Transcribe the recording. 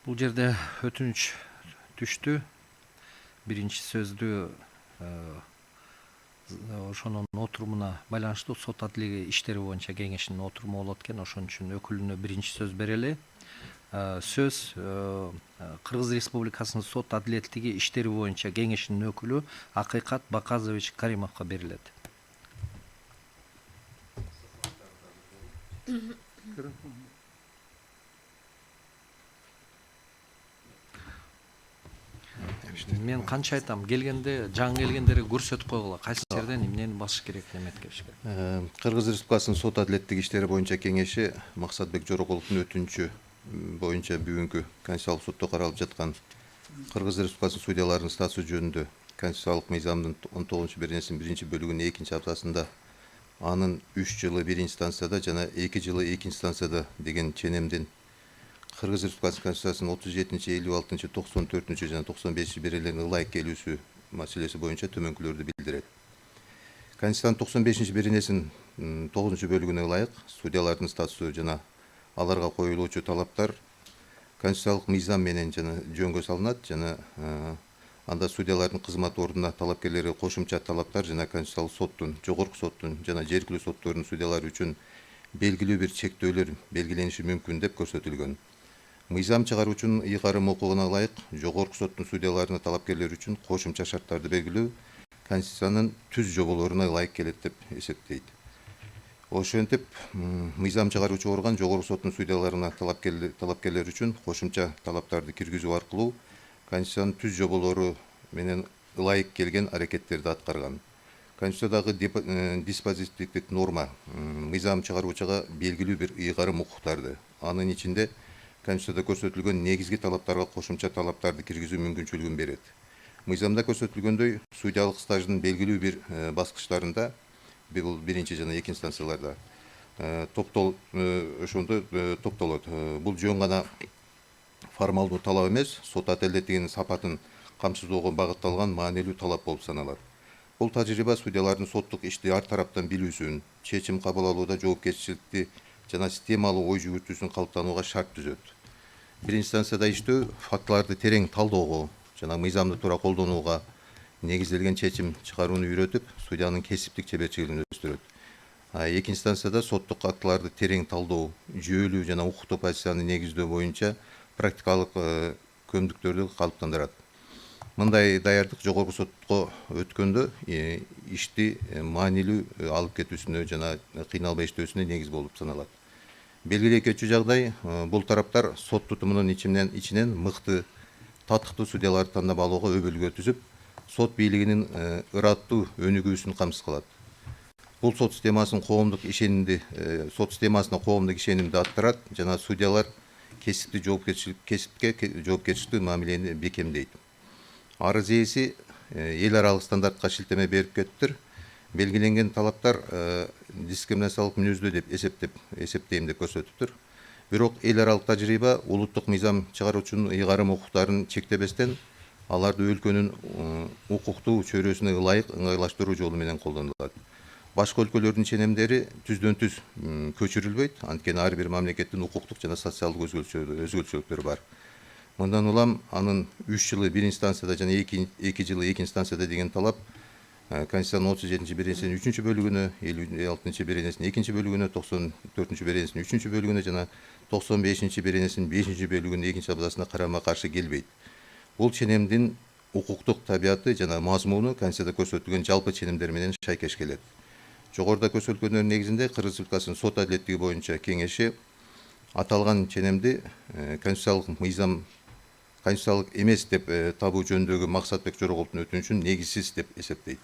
Бул жерде өтүнүч түштү. Биринчи сөздү ошонун отурумуна байланыштуу сот адилиги иштери боюнча кеңешинин отуруму болот экен. Ошон үчүн өкүлүнө биринчи сөз берели. Сөз Кыргыз Республикасынын сот адилеттиги иштери боюнча кеңешинин өкүлү Акыйкат Баказович Каримовго берилет. Мен канча айтам, келгенде жаңы келгендерге көрсөтүп койгула, кайсы жерден эмнени басыш керек, эметкеш керек. Кыргыз Республикасынын сот адилеттиги иштери боюнча кеңеши Максатбек Жорокуловдун өтүнүчү боюнча бүгүнкү Конституциялык сотто каралып жаткан Кыргыз Республикасынын судьяларынын статусу жөнүндө Конституциялык мыйзамдын 19 беренесинин 1-бөлүгүнүн 2 абзацында анын 3 жылы 1 инстанцияда жана 2 жылы 2 инстанцияда деген ченемдин Кыргыз Республикасынын Конституциясынын 37, 56, 94 жана 95 берелерине ылайык келүүсү маселеси боюнча төмөнкүлөрдү билдирет. Конституциянын 95 беренесинин 9 бөлүгүнө ылайык судьялардын статусу жана аларга коюлуучу талаптар конституциялык мыйзам менен жана жөнгө салынат жана анда судьялардын кызмат ордуна талапкерлерге кошумча талаптар жана конституциялык соттун, жогорку соттун жана жергиликтүү соттордун судьялары үчүн белгилүү бир чектөөлөр белгилениши мүмкүн деп көрсөтүлгөн. Мыйзам чыгаруучунун ыйгарым укугуна ылайык жогорку соттун судьяларына талапкерлер үчүн кошумча шарттарды белгилөө Конституциянын түз жоболоруна ылайык келет деп эсептейт. Ошентип, мыйзам чыгаруучу орган жогорку соттун судьяларына талапкерлер үчүн кошумча талаптарды киргизүү аркылуу Конституциянын түз жоболору менен ылайык келген аракеттерди аткарган. Конституциядагы диспозитивдик норма мыйзам чыгаруучуга белгилүү бир ыйгарым укуктарды, анын ичинде Конституцияда көрсөтүлгөн негизги талаптарга кошумча талаптарды киргизүү мүмкүнчүлүгүн берет. Мыйзамда көрсөтүлгөндөй, судьялык стаждын белгилүү бир баскычтарында, бул биринчи жана экинчи инстанцияларда ошондо топтолот. Бул жөн гана формалдуу талап эмес, сот адилеттигинин сапатын камсыздоого багытталган маанилүү талап болуп саналат. Бул тажрыйба судьялардын соттук ишти ар тараптан билүүсүн, чечим кабыл алууда жоопкерчиликти жана системалуу ой жүгүртүүсүн калыптанууга шарт түзөт. Бир инстанцияда иштөө фактыларды терең талоого жана мыйзамды туура колдонууга негизделген чечим чыгарууну үйрөтүп, судьянын кесиптик чеберчилигин өстүрөт. Экинчи инстанцияда соттук актыларды терең талдоо, жүйөлүү жана укуктук позицияны негиздөө боюнча практикалык көмдүктөрдү калыптандырат. Мындай даярдык жогорку сотко өткөндө ишти маанилүү алып кетүүсүнө жана кыйналбай иштөөсүнө негиз болуп саналат. Белгилүү экинчи жагдай, бул тараптар сот тутумунун ичинен мыкты, татыктуу судьяларды тандап алууга өбөлгө түзүп, сот бийлигинин ыраттуу өнүгүүсүн камсыз кылат. Бул сот системасына коомдук ишенимди арттырат жана судьялар кесипке жоопкерчиликтүү мамилени бекемдейт. Арыз ээси эл аралык стандартка шилтеме берип кетиптир. Белгиленген талаптар дискриминациялык мүнөздүү деп эсептейм деп көрсөтүптүр. Бирок эл аралык тажрыйба улуттук мыйзам чыгаруучунун ыйгарым укуктарын чектебестен, аларды өлкөнүн укуктуу чөйрөсүнө ылайык ыңгайлаштыруу жолу менен колдонулат. Башка өлкөлөрдүн ченемдери түздөн түз көчүрүлбөйт, анткени ар бир мамлекеттин укуктук жана социалдык өзгөчөлүктөрү бар. Мындан улам анын 3 жылы 1 инстанцияда жана 2 жылы 2 инстанцияда деген талап Конституциянын 37 беренесинин 3 бөлүгүнө, 56 беренесинин 2 бөлүгүнө, 94 беренесинин 3 бөлүгүнө жана 95 беренесинин 5 бөлүгүнүн 2 абзацына карама каршы келбейт. Бул ченемдин укуктук табияты жана мазмуну Конституцияда көрсөтүлгөн жалпы ченемдер менен шайкеш келет. Жогоруда көрсөтүлгөндөрдүн негизинде Кыргыз Республикасынын сот адилеттиги боюнча кеңеши аталган ченемди конституциялык эмес деп табуу жөнүндөгү Максатбек Жорокуловдун өтүнүчүн негизсиз деп эсептейт.